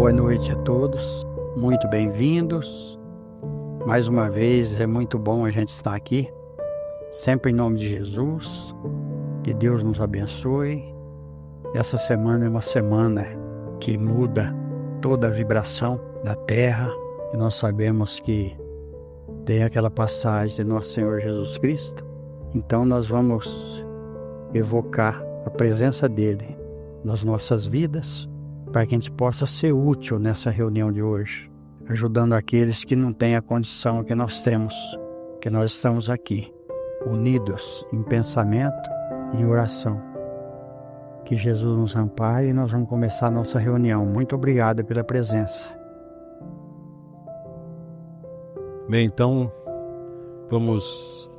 Boa noite a todos, muito bem-vindos. Mais uma vez é muito bom a gente estar aqui, sempre em nome de Jesus. Que Deus nos abençoe. Essa semana é uma semana que muda toda a vibração da terra e nós sabemos que tem aquela passagem de nosso Senhor Jesus Cristo. Então nós vamos evocar a presença dele nas nossas vidas para que a gente possa ser útil nessa reunião de hoje, ajudando aqueles que não têm a condição que nós temos, que nós estamos aqui, unidos em pensamento e em oração. Que Jesus nos ampare e nós vamos começar a nossa reunião. Muito obrigado pela presença. Bem, então vamos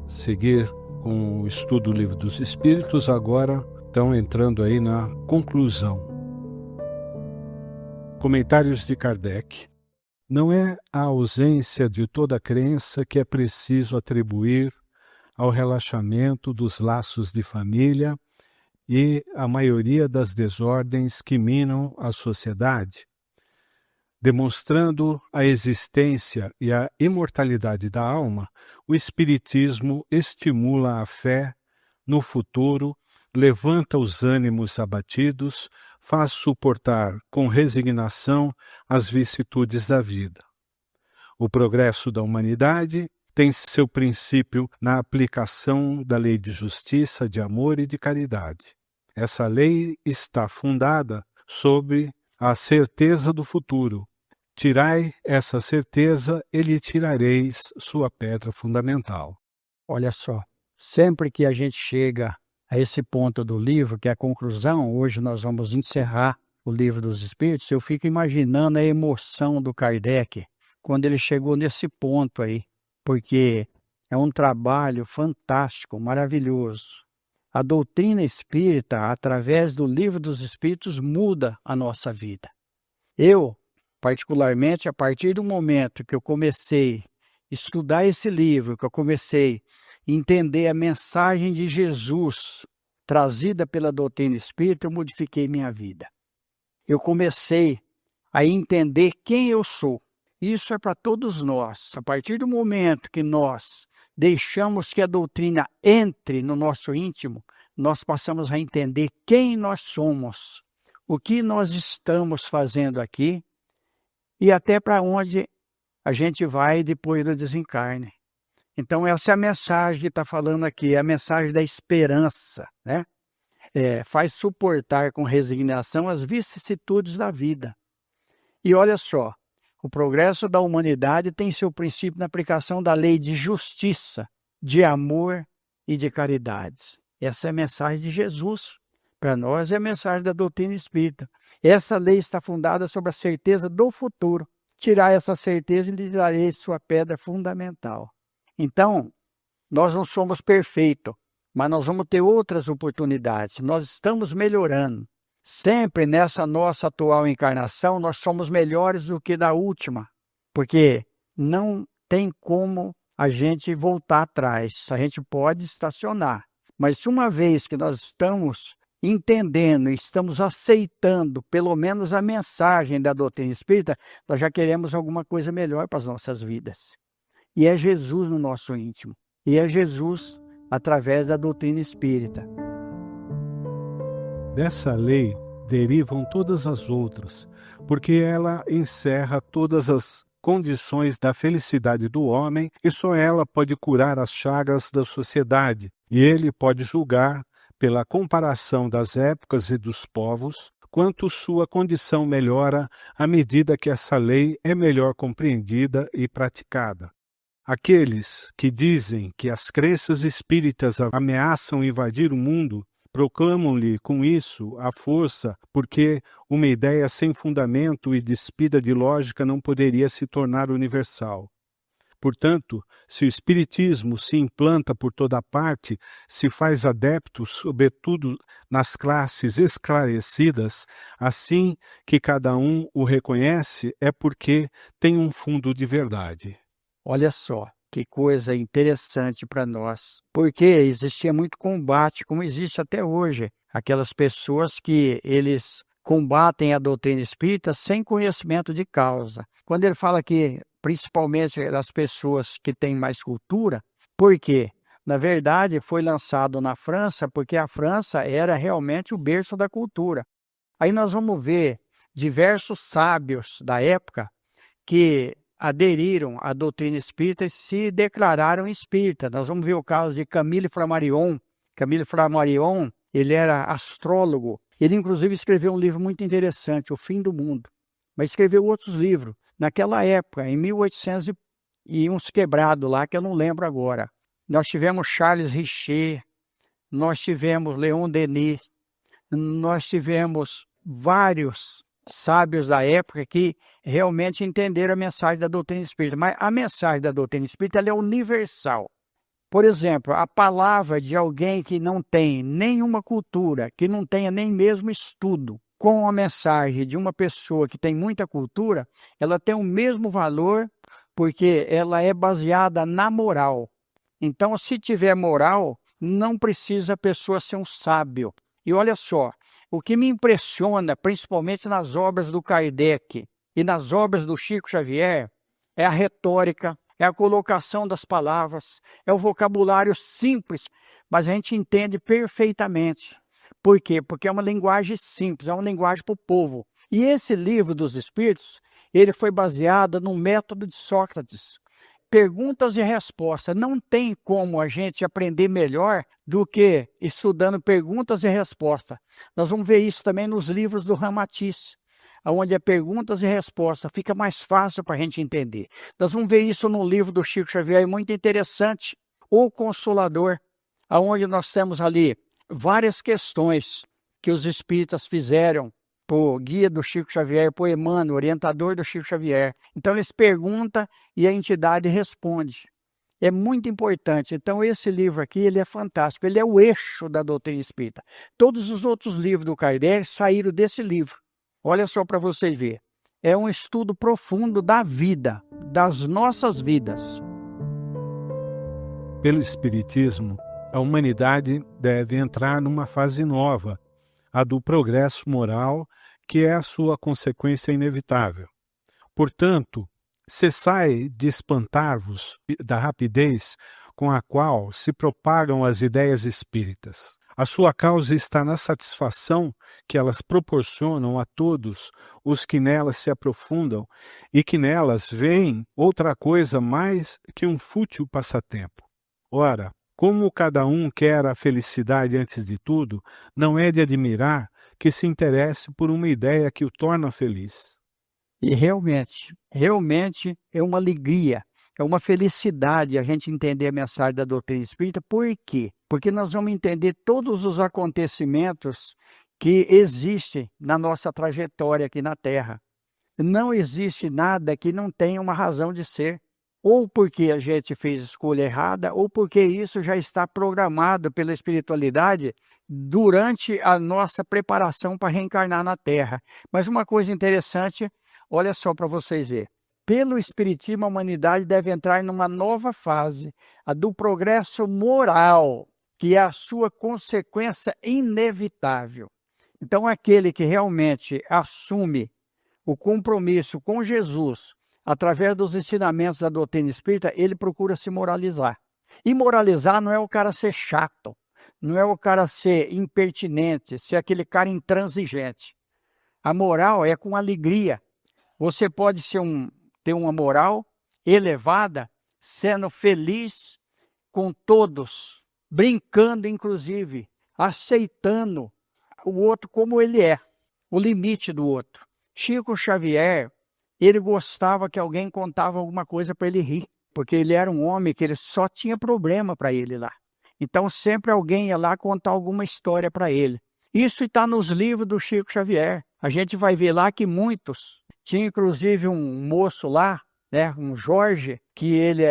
seguir com o estudo do Livro dos Espíritos, agora estão entrando aí na conclusão. Comentários de Kardec. Não é a ausência de toda crença que é preciso atribuir ao relaxamento dos laços de família e à maioria das desordens que minam a sociedade. Demonstrando a existência e a imortalidade da alma, o Espiritismo estimula a fé no futuro, levanta os ânimos abatidos, faz suportar com resignação as vicissitudes da vida. O progresso da humanidade tem seu princípio na aplicação da lei de justiça, de amor e de caridade. Essa lei está fundada sobre a certeza do futuro. Tirai essa certeza e lhe tirareis sua pedra fundamental. Olha só, sempre que a gente chega a esse ponto do livro, que é a conclusão, hoje nós vamos encerrar o Livro dos Espíritos, eu fico imaginando a emoção do Kardec quando ele chegou nesse ponto aí, porque é um trabalho fantástico, maravilhoso. A doutrina espírita, através do Livro dos Espíritos, muda a nossa vida. Eu, particularmente, a partir do momento que eu comecei a estudar esse livro, que eu comecei a entender a mensagem de Jesus trazida pela doutrina espírita, eu modifiquei minha vida. Eu comecei a entender quem eu sou. Isso é para todos nós. A partir do momento que nós deixamos que a doutrina entre no nosso íntimo, nós passamos a entender quem nós somos, o que nós estamos fazendo aqui e até para onde a gente vai depois do desencarne. Então essa é a mensagem que está falando aqui, é a mensagem da esperança, né? Faz suportar com resignação as vicissitudes da vida. E olha só, o progresso da humanidade tem seu princípio na aplicação da lei de justiça, de amor e de caridades. Essa é a mensagem de Jesus. Para nós é a mensagem da doutrina espírita. Essa lei está fundada sobre a certeza do futuro. Tirar essa certeza e lhe darei sua pedra fundamental. Então, nós não somos perfeitos, mas nós vamos ter outras oportunidades. Nós estamos melhorando. Sempre nessa nossa atual encarnação, nós somos melhores do que da última, porque não tem como a gente voltar atrás. A gente pode estacionar, mas uma vez que nós estamos entendendo, estamos aceitando pelo menos a mensagem da doutrina espírita, nós já queremos alguma coisa melhor para as nossas vidas. E é Jesus no nosso íntimo. E é Jesus através da doutrina espírita. Dessa lei derivam todas as outras, porque ela encerra todas as condições da felicidade do homem e só ela pode curar as chagas da sociedade. E ele pode julgar, pela comparação das épocas e dos povos, quanto sua condição melhora à medida que essa lei é melhor compreendida e praticada. Aqueles que dizem que as crenças espíritas ameaçam invadir o mundo, proclamam-lhe com isso a força, porque uma ideia sem fundamento e despida de lógica não poderia se tornar universal. Portanto, se o Espiritismo se implanta por toda parte, se faz adepto, sobretudo nas classes esclarecidas, assim que cada um o reconhece, é porque tem um fundo de verdade. Olha só, que coisa interessante para nós, porque existia muito combate, como existe até hoje. Aquelas pessoas que eles combatem a doutrina espírita sem conhecimento de causa. Quando ele fala que, principalmente as pessoas que têm mais cultura, por quê? Na verdade, foi lançado na França porque a França era realmente o berço da cultura. Aí nós vamos ver diversos sábios da época que aderiram à doutrina espírita e se declararam espírita. Nós vamos ver o caso de Camille Flammarion. Camille Flammarion, ele era astrólogo. Ele, inclusive, escreveu um livro muito interessante, O Fim do Mundo. Mas escreveu outros livros. Naquela época, em 1800 e uns quebrados lá, que eu não lembro agora. Nós tivemos Charles Richer, nós tivemos Leon Denis, nós tivemos vários sábios da época que realmente entenderam a mensagem da doutrina espírita. Mas a mensagem da doutrina espírita ela é universal. Por exemplo, a palavra de alguém que não tem nenhuma cultura, que não tenha nem mesmo estudo, com a mensagem de uma pessoa que tem muita cultura, ela tem o mesmo valor porque ela é baseada na moral. Então, se tiver moral, não precisa a pessoa ser um sábio. E olha só, o que me impressiona, principalmente nas obras do Kardec e nas obras do Chico Xavier, é a retórica, é a colocação das palavras, é o vocabulário simples, mas a gente entende perfeitamente. Por quê? Porque é uma linguagem simples, é uma linguagem para o povo. E esse livro dos Espíritos, ele foi baseado no método de Sócrates. Perguntas e respostas. Não tem como a gente aprender melhor do que estudando perguntas e respostas. Nós vamos ver isso também nos livros do Ramatiz, onde é perguntas e respostas. Fica mais fácil para a gente entender. Nós vamos ver isso no livro do Chico Xavier, muito interessante. O Consolador, onde nós temos ali várias questões que os espíritas fizeram por guia do Chico Xavier, por Emmanuel, orientador do Chico Xavier. Então eles perguntam e a entidade responde. É muito importante. Então esse livro aqui ele é fantástico, ele é o eixo da doutrina espírita. Todos os outros livros do Kardec saíram desse livro. Olha só para vocês verem. É um estudo profundo da vida, das nossas vidas. Pelo Espiritismo, a humanidade deve entrar numa fase nova, a do progresso moral, que é a sua consequência inevitável. Portanto, cessai de espantar-vos da rapidez com a qual se propagam as ideias espíritas. A sua causa está na satisfação que elas proporcionam a todos os que nelas se aprofundam e que nelas veem outra coisa mais que um fútil passatempo. Ora, como cada um quer a felicidade antes de tudo, não é de admirar que se interesse por uma ideia que o torna feliz. E realmente é uma alegria, é uma felicidade a gente entender a mensagem da doutrina espírita. Por quê? Porque nós vamos entender todos os acontecimentos que existem na nossa trajetória aqui na Terra. Não existe nada que não tenha uma razão de ser. Ou porque a gente fez escolha errada, ou porque isso já está programado pela espiritualidade durante a nossa preparação para reencarnar na Terra. Mas uma coisa interessante, olha só para vocês verem. Pelo Espiritismo, a humanidade deve entrar numa nova fase, a do progresso moral, que é a sua consequência inevitável. Então, aquele que realmente assume o compromisso com Jesus, através dos ensinamentos da doutrina espírita, ele procura se moralizar. E moralizar não é o cara ser chato, não é o cara ser impertinente, ser aquele cara intransigente. A moral é com alegria. Você pode ter uma moral elevada, sendo feliz com todos, brincando inclusive, aceitando o outro como ele é, o limite do outro. Chico Xavier, ele gostava que alguém contava alguma coisa para ele rir, porque ele era um homem que ele só tinha problema para ele lá. Então sempre alguém ia lá contar alguma história para ele. Isso está nos livros do Chico Xavier. A gente vai ver lá que muitos, tinha inclusive um moço lá, né, um Jorge, que ele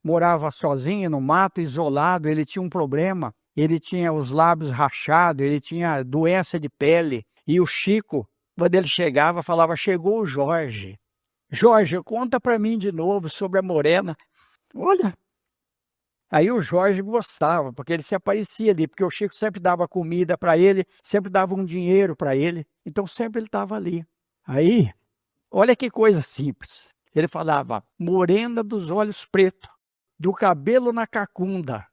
morava sozinho no mato, isolado, ele tinha um problema, ele tinha os lábios rachados, ele tinha doença de pele, e o Chico, quando ele chegava, falava: chegou o Jorge. Jorge, conta para mim de novo sobre a morena. Olha, Aí o Jorge gostava, porque ele se aparecia ali, porque o Chico sempre dava comida para ele, sempre dava um dinheiro para ele, então sempre ele estava ali. Aí, olha que coisa simples. Ele falava, morena dos olhos pretos, do cabelo na cacunda,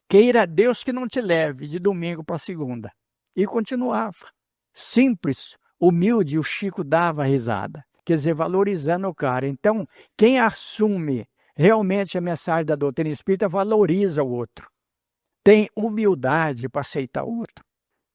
queira Deus que não te leve de domingo para segunda. E continuava. Simples, humilde, o Chico dava risada. Quer dizer, valorizando o cara. Então, quem assume realmente a mensagem da doutrina espírita valoriza o outro. Tem humildade para aceitar o outro.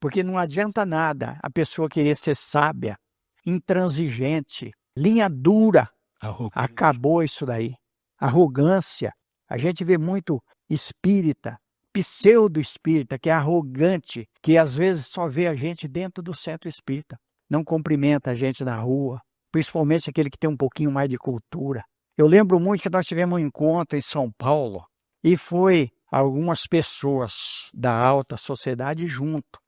Porque não adianta nada a pessoa querer ser sábia, intransigente, linha dura. Arrogante. Acabou isso daí. Arrogância. A gente vê muito espírita, pseudo-espírita, que é arrogante, que às vezes só vê a gente dentro do centro espírita. Não cumprimenta a gente na rua, principalmente aquele que tem um pouquinho mais de cultura. Eu lembro muito que nós tivemos um encontro em São Paulo e foi algumas pessoas da alta sociedade junto.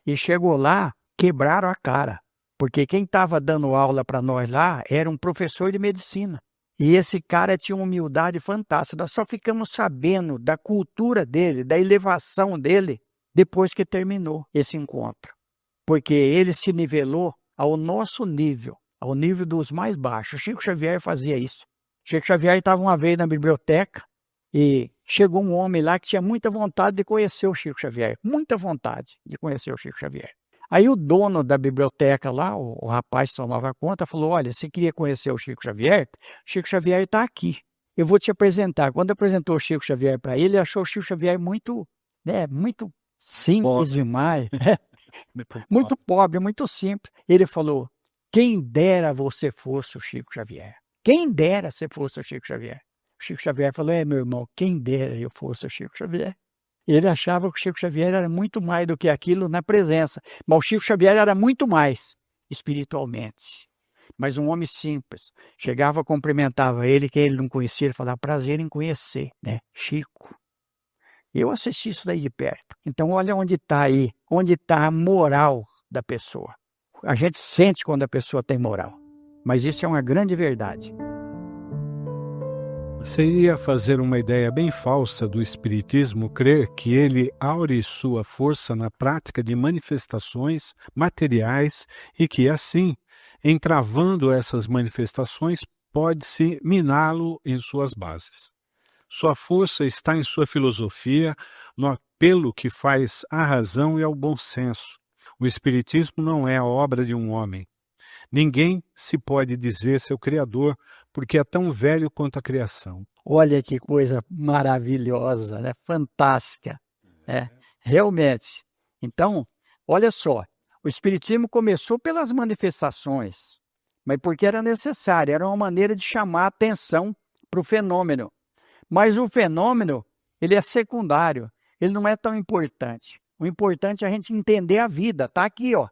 E chegou lá, quebraram a cara, porque quem estava dando aula para nós lá era um professor de medicina. E esse cara tinha uma humildade fantástica. Nós só ficamos sabendo da cultura dele, da elevação dele, depois que terminou esse encontro. Porque ele se nivelou ao nosso nível, ao nível dos mais baixos. Chico Xavier fazia isso. Chico Xavier estava uma vez na biblioteca e chegou um homem lá que tinha muita vontade de conhecer o Chico Xavier. Muita vontade de conhecer o Chico Xavier. Aí o dono da biblioteca lá, o rapaz que tomava conta, falou, olha, você queria conhecer o Chico Xavier está aqui. Eu vou te apresentar. Quando apresentou o Chico Xavier para ele achou o Chico Xavier muito simples demais. Muito pobre, muito simples. Ele falou, quem dera você fosse o Chico Xavier. Quem dera você fosse o Chico Xavier. O Chico Xavier falou, meu irmão, quem dera eu fosse o Chico Xavier. Ele achava que o Chico Xavier era muito mais do que aquilo na presença. Mas o Chico Xavier era muito mais espiritualmente. Mas um homem simples. Chegava, cumprimentava ele, que ele não conhecia, ele falava, prazer em conhecer, né? Chico. Eu assisti isso daí de perto. Então, olha onde está aí, onde está a moral da pessoa. A gente sente quando a pessoa tem moral. Mas isso é uma grande verdade. Seria fazer uma ideia bem falsa do Espiritismo crer que ele aure sua força na prática de manifestações materiais e que, assim, entravando essas manifestações, pode-se miná-lo em suas bases. Sua força está em sua filosofia, no apelo que faz à razão e ao bom senso. O Espiritismo não é a obra de um homem. Ninguém se pode dizer seu criador, porque é tão velho quanto a criação. Olha que coisa maravilhosa, né? Fantástica. Realmente. Então, olha só, o Espiritismo começou pelas manifestações, mas porque era necessário, era uma maneira de chamar a atenção para o fenômeno. Mas o fenômeno, ele é secundário, ele não é tão importante. O importante é a gente entender a vida, está aqui, ó.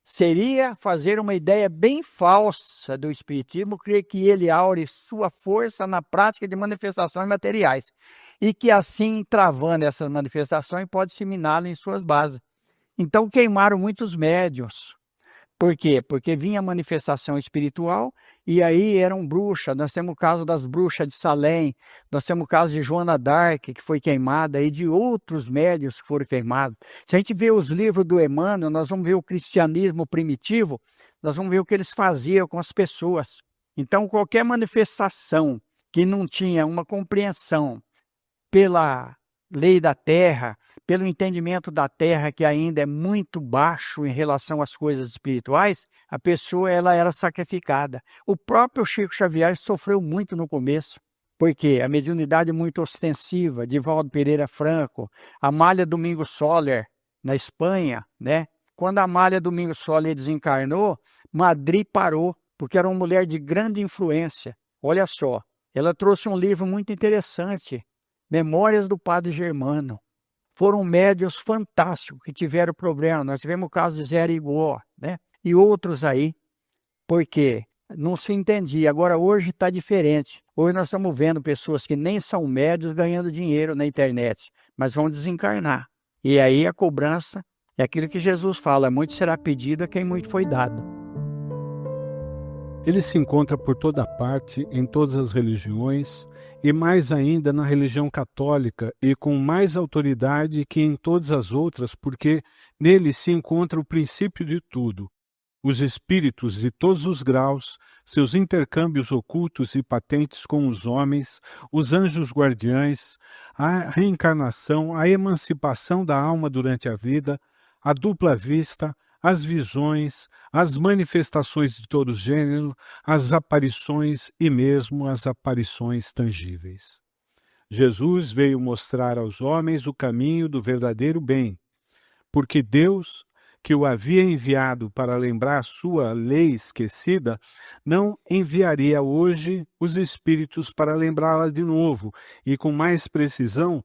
Seria fazer uma ideia bem falsa do Espiritismo, crer que ele aure sua força na prática de manifestações materiais e que assim, travando essas manifestações, pode disseminá-lo em suas bases. Então queimaram muitos médiuns. Por quê? Porque vinha a manifestação espiritual e aí eram bruxas. Nós temos o caso das bruxas de Salém, nós temos o caso de Joana d'Arc, que foi queimada, e de outros médiuns que foram queimados. Se a gente vê os livros do Emmanuel, nós vamos ver o cristianismo primitivo, nós vamos ver o que eles faziam com as pessoas. Então, qualquer manifestação que não tinha uma compreensão pela lei da terra, pelo entendimento da terra que ainda é muito baixo em relação às coisas espirituais, a pessoa ela era sacrificada. O próprio Chico Xavier sofreu muito no começo, porque a mediunidade muito ostensiva, de Valdo Pereira Franco, Amália Domingos Soler, na Espanha, né? Quando a Amália Domingos Soler desencarnou, Madrid parou, porque era uma mulher de grande influência. Olha só, ela trouxe um livro muito interessante, Memórias do Padre Germano. Foram médiuns fantásticos que tiveram problema. Nós tivemos o caso de Zé Igor, né? E outros aí, porque não se entendia. Agora, hoje está diferente. Hoje nós estamos vendo pessoas que nem são médiuns ganhando dinheiro na internet, mas vão desencarnar. E aí a cobrança é aquilo que Jesus fala, muito será pedido a quem muito foi dado. Ele se encontra por toda parte, em todas as religiões, e mais ainda na religião católica, e com mais autoridade que em todas as outras, porque nele se encontra o princípio de tudo. Os espíritos de todos os graus, seus intercâmbios ocultos e patentes com os homens, os anjos guardiães, a reencarnação, a emancipação da alma durante a vida, a dupla vista, as visões, as manifestações de todo gênero, as aparições e mesmo as aparições tangíveis. Jesus veio mostrar aos homens o caminho do verdadeiro bem, porque Deus, que o havia enviado para lembrar sua lei esquecida, não enviaria hoje os espíritos para lembrá-la de novo e com mais precisão,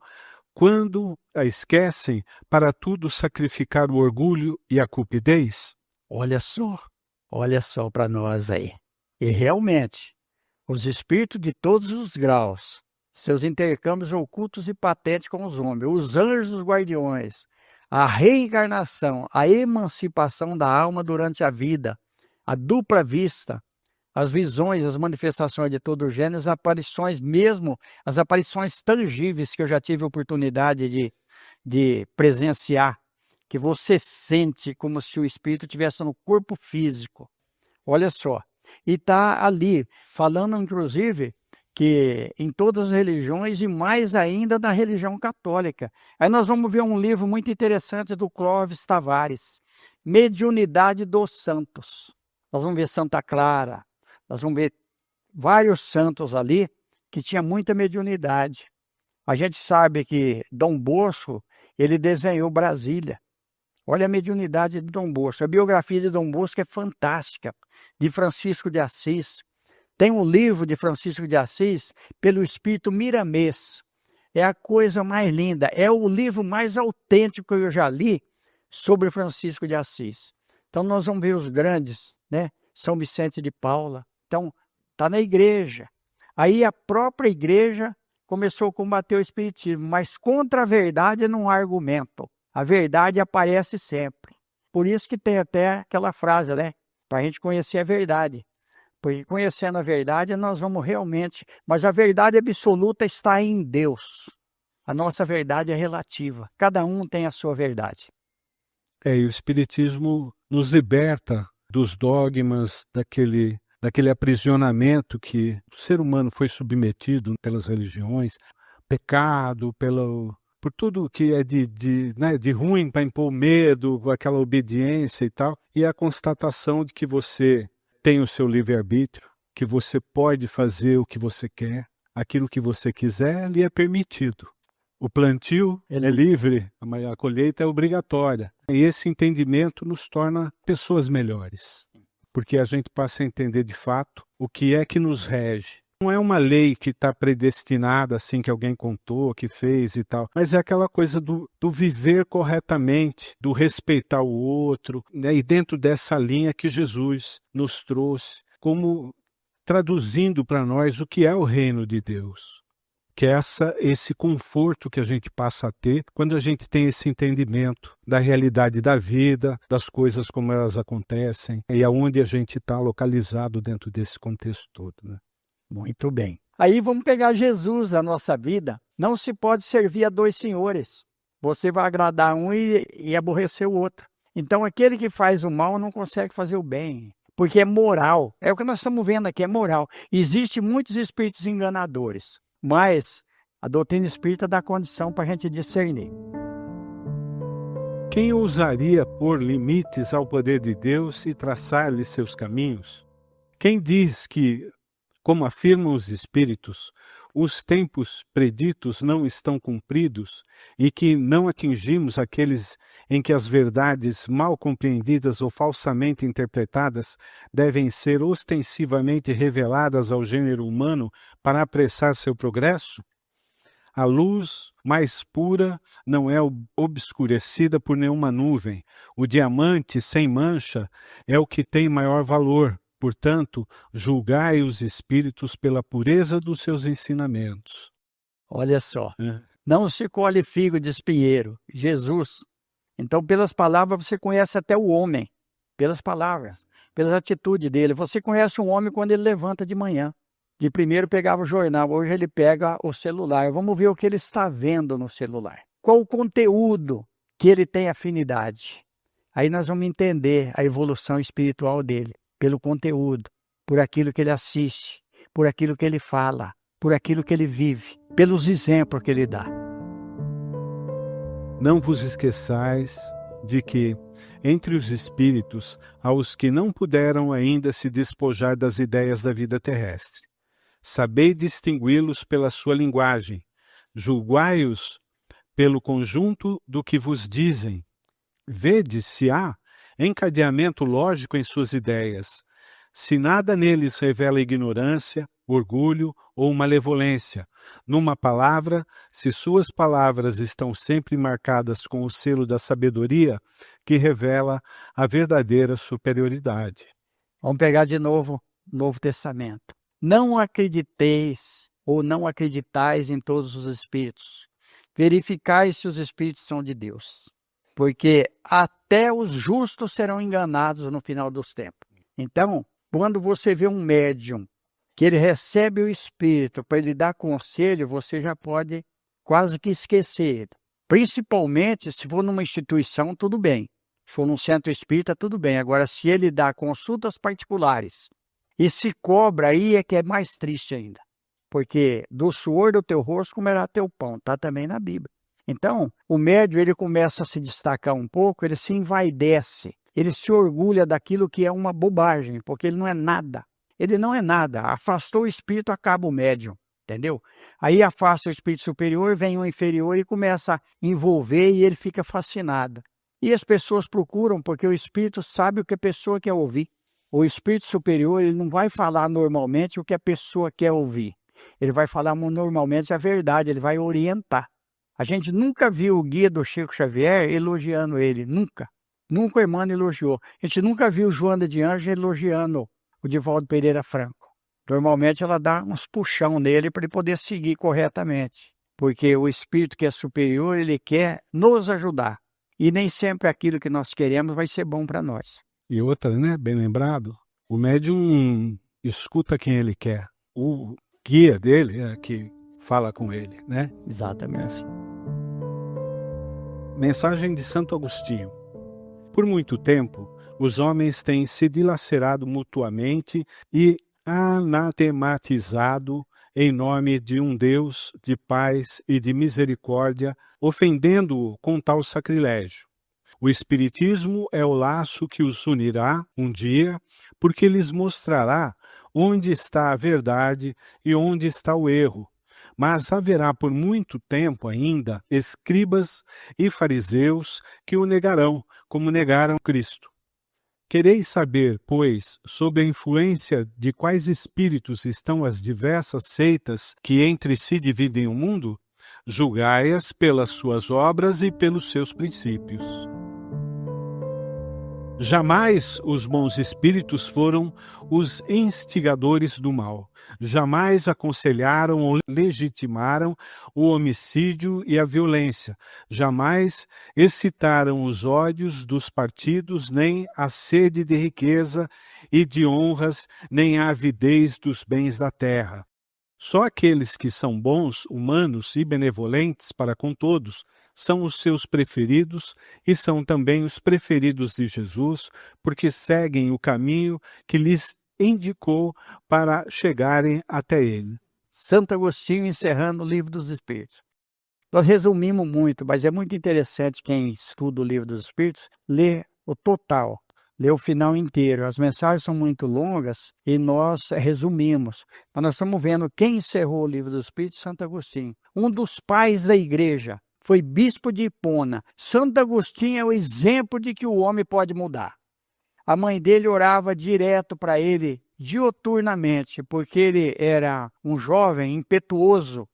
quando a esquecem, para tudo sacrificar o orgulho e a cupidez? Olha só para nós aí. E realmente, os espíritos de todos os graus, seus intercâmbios ocultos e patentes com os homens, os anjos guardiões, a reencarnação, a emancipação da alma durante a vida, a dupla vista, as visões, as manifestações de todo o gênero, as aparições mesmo, as aparições tangíveis que eu já tive a oportunidade de presenciar, que você sente como se o espírito estivesse no corpo físico. Olha só, e está ali, falando inclusive que em todas as religiões e mais ainda na religião católica. Aí nós vamos ver um livro muito interessante do Clóvis Tavares, Mediunidade dos Santos. Nós vamos ver Santa Clara, nós vamos ver vários santos ali que tinha muita mediunidade. A gente sabe que Dom Bosco, ele desenhou Brasília. Olha a mediunidade de Dom Bosco. A biografia de Dom Bosco é fantástica, de Francisco de Assis. Tem um livro de Francisco de Assis pelo espírito Miramês. É a coisa mais linda, é o livro mais autêntico que eu já li sobre Francisco de Assis. Então nós vamos ver os grandes, né? São Vicente de Paula. Então, está na igreja. Aí a própria igreja começou a combater o espiritismo, mas contra a verdade não há argumento. A verdade aparece sempre. Por isso que tem até aquela frase, né? Para a gente conhecer a verdade. Porque conhecendo a verdade, nós vamos realmente... Mas a verdade absoluta está em Deus. A nossa verdade é relativa. Cada um tem a sua verdade. E o espiritismo nos liberta dos dogmas, daquele aprisionamento que o ser humano foi submetido pelas religiões, pecado, por tudo que é de ruim para impor medo, aquela obediência e tal, e a constatação de que você tem o seu livre-arbítrio, que você pode fazer o que você quer, aquilo que você quiser lhe é permitido. O plantio é livre, a colheita é obrigatória. E esse entendimento nos torna pessoas melhores, porque a gente passa a entender de fato o que é que nos rege. Não é uma lei que está predestinada, assim, que alguém contou, que fez e tal, mas é aquela coisa do viver corretamente, do respeitar o outro, né? E dentro dessa linha que Jesus nos trouxe, como traduzindo para nós o que é o reino de Deus. Que é esse conforto que a gente passa a ter quando a gente tem esse entendimento da realidade da vida, das coisas como elas acontecem, e aonde a gente está localizado dentro desse contexto todo, né? Muito bem. Aí vamos pegar Jesus na nossa vida. Não se pode servir a dois senhores. Você vai agradar um e aborrecer o outro. Então aquele que faz o mal não consegue fazer o bem, porque é moral. É o que nós estamos vendo aqui, é moral. Existem muitos espíritos enganadores, mas a doutrina espírita dá condição para a gente discernir. Quem ousaria pôr limites ao poder de Deus e traçar-lhe seus caminhos? Quem diz que, como afirmam os espíritos, os tempos preditos não estão cumpridos e que não atingimos aqueles em que as verdades mal compreendidas ou falsamente interpretadas devem ser ostensivamente reveladas ao gênero humano para apressar seu progresso? A luz mais pura não é obscurecida por nenhuma nuvem. O diamante sem mancha é o que tem maior valor. Portanto, julgai os espíritos pela pureza dos seus ensinamentos. Olha só, não se colhe figo de espinheiro, Jesus. Então, pelas palavras, você conhece até o homem. pelas palavras, pelas atitudes dele. Você conhece um homem quando ele levanta de manhã. De primeiro pegava o jornal, hoje ele pega o celular. Vamos ver o que ele está vendo no celular. Qual o conteúdo que ele tem afinidade. Aí nós vamos entender a evolução espiritual dele, pelo conteúdo, por aquilo que ele assiste, por aquilo que ele fala, por aquilo que ele vive, pelos exemplos que ele dá. Não vos esqueçais de que, entre os espíritos, há os que não puderam ainda se despojar das ideias da vida terrestre. Sabei distingui-los pela sua linguagem, julgai-os pelo conjunto do que vos dizem. Vede se há encadeamento lógico em suas ideias, se nada neles revela ignorância, orgulho ou malevolência. Numa palavra, se suas palavras estão sempre marcadas com o selo da sabedoria, que revela a verdadeira superioridade. Vamos pegar de novo o Novo Testamento. Não acrediteis ou não acreditais em todos os espíritos. Verificai se os espíritos são de Deus. Porque até os justos serão enganados no final dos tempos. Então, quando você vê um médium que ele recebe o espírito para ele dar conselho, você já pode quase que esquecer ele. Principalmente se for numa instituição, tudo bem. Se for num centro espírita, tudo bem. Agora, se ele dá consultas particulares e se cobra, aí é que é mais triste ainda. Porque do suor do teu rosto comerá teu pão, está também na Bíblia. Então, o médium ele começa a se destacar um pouco, ele se envaidece, ele se orgulha daquilo que é uma bobagem, porque ele não é nada. Ele não é nada. Afastou o espírito, acaba o médium, entendeu? Aí afasta o espírito superior, vem o inferior e começa a envolver e ele fica fascinado. E as pessoas procuram, porque o espírito sabe o que a pessoa quer ouvir. O espírito superior ele não vai falar normalmente o que a pessoa quer ouvir. Ele vai falar normalmente a verdade, ele vai orientar. A gente nunca viu o guia do Chico Xavier elogiando ele, nunca. Nunca o Emmanuel elogiou. A gente nunca viu o Joana de Anjos elogiando o Divaldo Pereira Franco. Normalmente ela dá uns puxão nele para ele poder seguir corretamente. Porque o espírito que é superior, ele quer nos ajudar. E nem sempre aquilo que nós queremos vai ser bom para nós. E outra, né, bem lembrado, o médium escuta quem ele quer. O guia dele é que fala com ele, né? Exatamente. Mensagem de Santo Agostinho. Por muito tempo, os homens têm se dilacerado mutuamente e anatematizado em nome de um Deus de paz e de misericórdia, ofendendo-o com tal sacrilégio. O Espiritismo é o laço que os unirá um dia, porque lhes mostrará onde está a verdade e onde está o erro. Mas haverá por muito tempo ainda escribas e fariseus que o negarão, como negaram Cristo. Quereis saber, pois, sob a influência de quais espíritos estão as diversas seitas que entre si dividem o mundo? Julgai-as pelas suas obras e pelos seus princípios. Jamais os bons espíritos foram os instigadores do mal. Jamais aconselharam ou legitimaram o homicídio e a violência. Jamais excitaram os ódios dos partidos, nem a sede de riqueza e de honras, nem a avidez dos bens da terra. Só aqueles que são bons, humanos e benevolentes para com todos são os seus preferidos e são também os preferidos de Jesus, porque seguem o caminho que lhes indicou para chegarem até ele. Santo Agostinho encerrando o Livro dos Espíritos. Nós resumimos muito, mas é muito interessante quem estuda o Livro dos Espíritos ler o total, ler o final inteiro. As mensagens são muito longas e nós resumimos. Mas nós estamos vendo quem encerrou o Livro dos Espíritos, Santo Agostinho. Um dos pais da igreja, foi bispo de Hipona. Santo Agostinho é o exemplo de que o homem pode mudar. A mãe dele orava direto para ele, dioturnamente, porque ele era um jovem impetuoso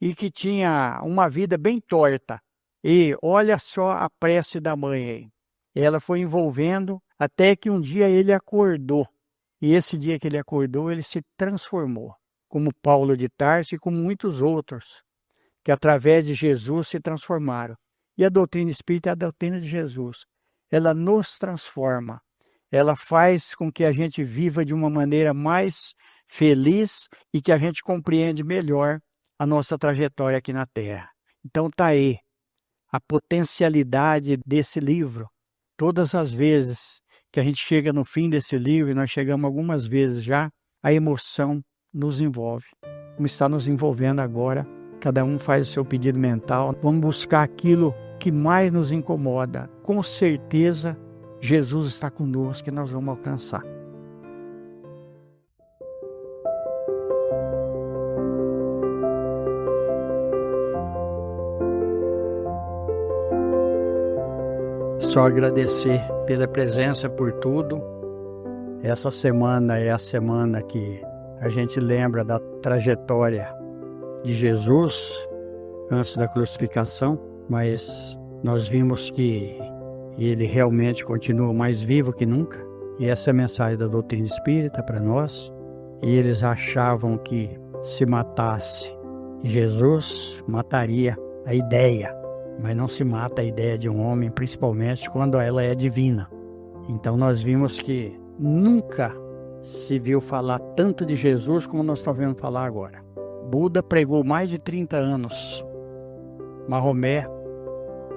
e que tinha uma vida bem torta. E olha só a prece da mãe aí. Ela foi envolvendo até que um dia ele acordou. E esse dia que ele acordou, ele se transformou, como Paulo de Tarso e como muitos outros, que através de Jesus se transformaram. E a doutrina espírita é a doutrina de Jesus. Ela nos transforma. ela faz com que a gente viva de uma maneira mais feliz e que a gente compreende melhor a nossa trajetória aqui na Terra. Então tá aí a potencialidade desse livro. Todas as vezes que a gente chega no fim desse livro, e nós chegamos algumas vezes já, a emoção nos envolve, como está nos envolvendo agora. Cada um faz o seu pedido mental. Vamos buscar aquilo que mais nos incomoda. Com certeza, Jesus está conosco e nós vamos alcançar. Só agradecer pela presença, por tudo. Essa semana é a semana que a gente lembra da trajetória de Jesus antes da crucificação, mas nós vimos que ele realmente continua mais vivo que nunca. E essa é a mensagem da doutrina espírita para nós. E eles achavam que se matasse Jesus, mataria a ideia. Mas não se mata a ideia de um homem, principalmente quando ela é divina. Então nós vimos que nunca se viu falar tanto de Jesus como nós estamos vendo falar agora. Buda pregou mais de 30 anos. Maomé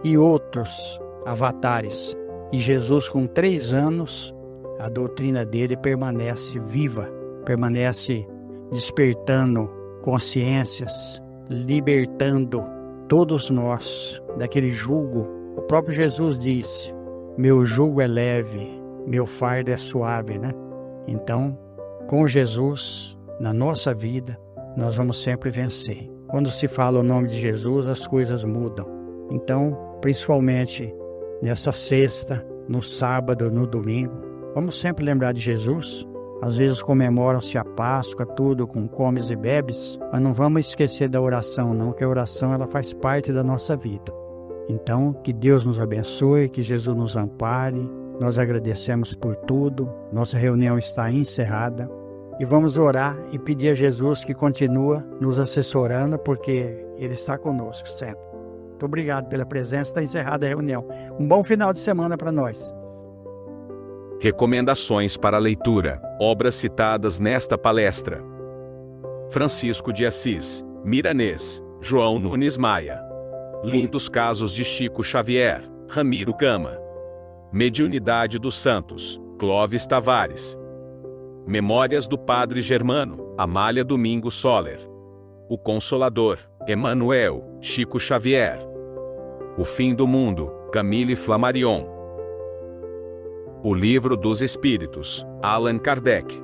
e outros avatares. E Jesus, com 3 anos, a doutrina dele permanece viva, permanece despertando consciências, libertando todos nós daquele jugo. O próprio Jesus disse: meu jugo é leve, meu fardo é suave, né? Então, com Jesus na nossa vida, nós vamos sempre vencer. Quando se fala o nome de Jesus, as coisas mudam. Então, principalmente nessa sexta, no sábado, no domingo, vamos sempre lembrar de Jesus. Às vezes comemoram-se a Páscoa, tudo com comes e bebes, mas não vamos esquecer da oração, não, que a oração ela faz parte da nossa vida. Então, que Deus nos abençoe, que Jesus nos ampare. Nós agradecemos por tudo. Nossa reunião está encerrada. E vamos orar e pedir a Jesus que continua nos assessorando, porque Ele está conosco sempre. Muito obrigado pela presença. Está encerrada a reunião. Um bom final de semana para nós. Recomendações para a leitura. Obras citadas nesta palestra: Francisco de Assis, Milanês, João Nunes Maia. Lindos Casos de Chico Xavier, Ramiro Gama. Mediunidade dos Santos, Clóvis Tavares. Memórias do Padre Germano, Amália Domingos Soler. O Consolador, Emmanuel, Chico Xavier. O Fim do Mundo, Camille Flammarion. O Livro dos Espíritos, Allan Kardec.